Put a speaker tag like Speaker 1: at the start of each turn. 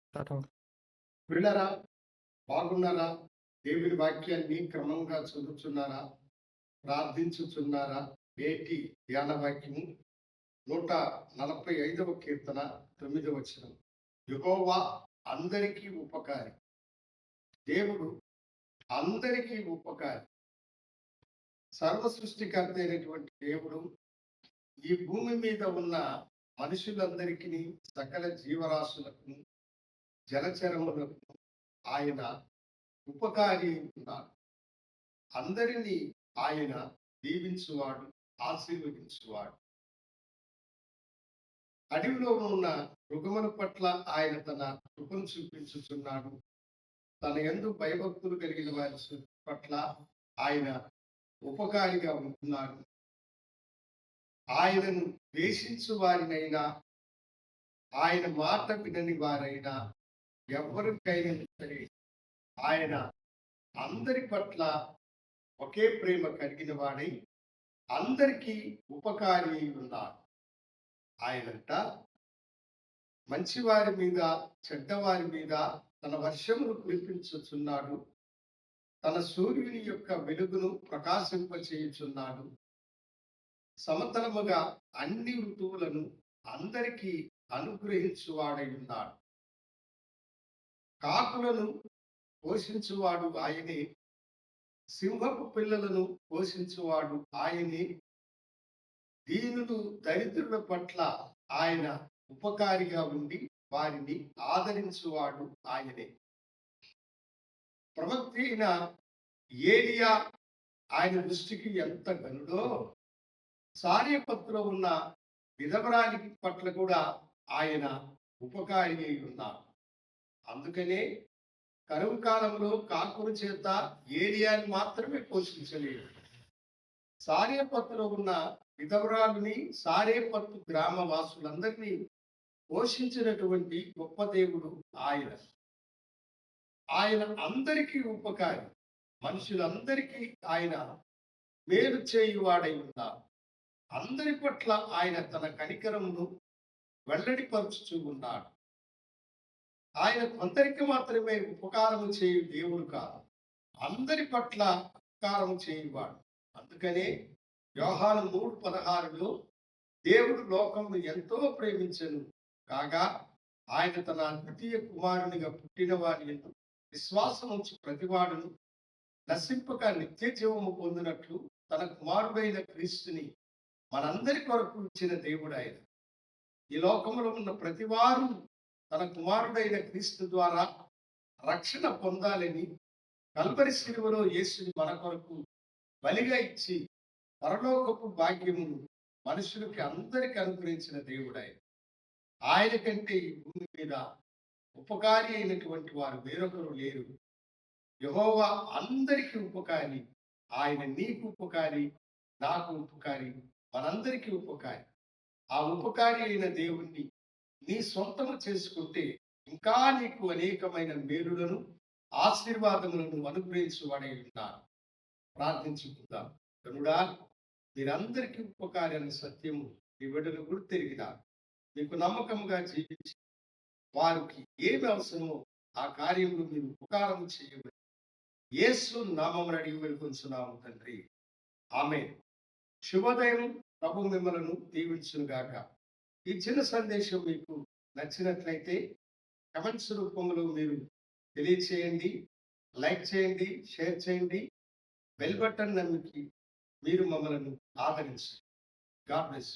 Speaker 1: Starting.
Speaker 2: విన్నారా? బాగున్నారా? దేవుని వాక్యాన్ని క్రమంగా చదువుచున్నారా? ప్రార్థించుచున్నారా? నేటి ధ్యాన వాక్యము 145వ కీర్తన 9వ వచనం. యెహోవా అందరికీ ఉపకారి. దేవుడు అందరికీ ఉపకారి. సర్వ సృష్టికర్త అయినటువంటి దేవుడు ఈ భూమి మీద ఉన్న మనుషులందరికీ, సకల జీవరాశులకు, జలచరములకు ఆయన ఉపకారి ఉన్నాడు. అందరినీ ఆయన దీవించువాడు, ఆశీర్వదించువాడు. అడవిలో ఉన్న మృగముల పట్ల ఆయన తన కృపను చూపించుచున్నాడు. తన యందు భయభక్తులు కలిగిన వారి పట్ల ఆయన ఉపకారిగా ఉంటున్నాడు. ఆయనను ద్వేషించు వారినైనా, ఆయన మాట వినని వారైనా, ఎవరికైనా సరే ఆయన అందరి పట్ల ఒకే ప్రేమ కలిగిన వాడై అందరికీ ఉపకారి అయి ఉన్నాడు. ఆయనంట మంచివారి మీద, చెడ్డవారి మీద తన వర్షమును కురిపించుచున్నాడు. తన సూర్యుని యొక్క వెలుగును ప్రకాశింపచేయుచున్నాడు. సమతలముగా అన్ని ఋతువులను అందరికీ అనుగ్రహించువాడై ఉన్నాడు. కాకులను పోషించువాడు ఆయనే, సింహపు పిల్లలను పోషించువాడు ఆయనే. దీనులు, దరిద్రుల పట్ల ఆయన ఉపకారిగా ఉండి వారిని ఆదరించువాడు ఆయనే. ప్రవక్త అయిన ఏలియా ఆయన దృష్టికి ఎంత గనుడో, సారెపత్తులో ఉన్న విధవరాలికి పట్ల కూడా ఆయన ఉపకారి అయి ఉన్నారు. అందుకనే కరువు కాలంలో కాకుల చేత ఏలియాని మాత్రమే పోషించలేదు. సారెపత్తులో ఉన్న విధవరాలుని, సారెపత్తు గ్రామ వాసులందరినీ పోషించినటువంటి గొప్ప దేవుడు ఆయన. ఆయన అందరికీ ఉపకారి. మనుషులందరికీ ఆయన మేలు చేయువాడై ఉన్నారు. అందరి పట్ల ఆయన తన కనికరమును వెల్లడిపరుచుచూ ఉన్నాడు. ఆయన కొందరికి మాత్రమే ఉపకారము చేయు దేవుడు కాదు, అందరి పట్ల ఉపకారము చేయువాడు. అందుకనే యోహాను 3:16లో దేవుడు లోకమును ఎంతో ప్రేమించెను కాగా ఆయన తన ద్వితీయ కుమారునిగా పుట్టిన వారి యందు విశ్వాసం ఉంచి ప్రతివాడును నశింపక నిత్య జీవము పొందినట్లు తన కుమారుడైన క్రీస్తుని మనందరి కొరకు ఇచ్చిన దేవుడు ఆయన. ఈ లోకంలో ఉన్న ప్రతివారు తన కుమారుడైన క్రీస్తు ద్వారా రక్షణ పొందాలని కల్వరి శిలువలో యేసుని మన కొరకు బలిగా ఇచ్చి పరలోకపు భాగ్యమును మనుషులకి అందరికి అనుగ్రహించిన దేవుడు ఆయన. ఆయన కంటే ఈ భూమి మీద ఉపకారి అయినటువంటి వారు వేరొకరు లేరు. యెహోవా అందరికీ ఉపకారి. ఆయన నీకు ఉపకారి, నాకు ఉపకారి, మనందరికీ ఉపకారి. ఆ ఉపకారి అయిన దేవుణ్ణి నీ సొంతము చేసుకుంటే ఇంకా నీకు అనేకమైన మేలులను, ఆశీర్వాదములను అనుగ్రహించువాడై ఉన్నాను. ప్రార్థించుకుందాం. కనుడా, మీరందరికీ ఉపకారి అనే సత్యము ఈ బిడ్డలు గుర్తెరిగినారు. మీకు నమ్మకంగా జీవించి వారికి ఏమి అవసరమో ఆ కార్యంలో మీరు ఉపకారం చేయమని యేసు నామమున అడిగి వేడుకొంచున్నాము తండ్రి. ఆమేన్. శుభోదయం. ప్రభు మిమ్మలను దీవించును గాక. ఈ చిన్న సందేశం మీకు నచ్చినట్లయితే కమెంట్స్ రూపంలో మీరు తెలియచేయండి, లైక్ చేయండి, షేర్ చేయండి. బెల్ బటన్ నమ్మికి మీరు మమ్మలను ఆదరించండి. God bless.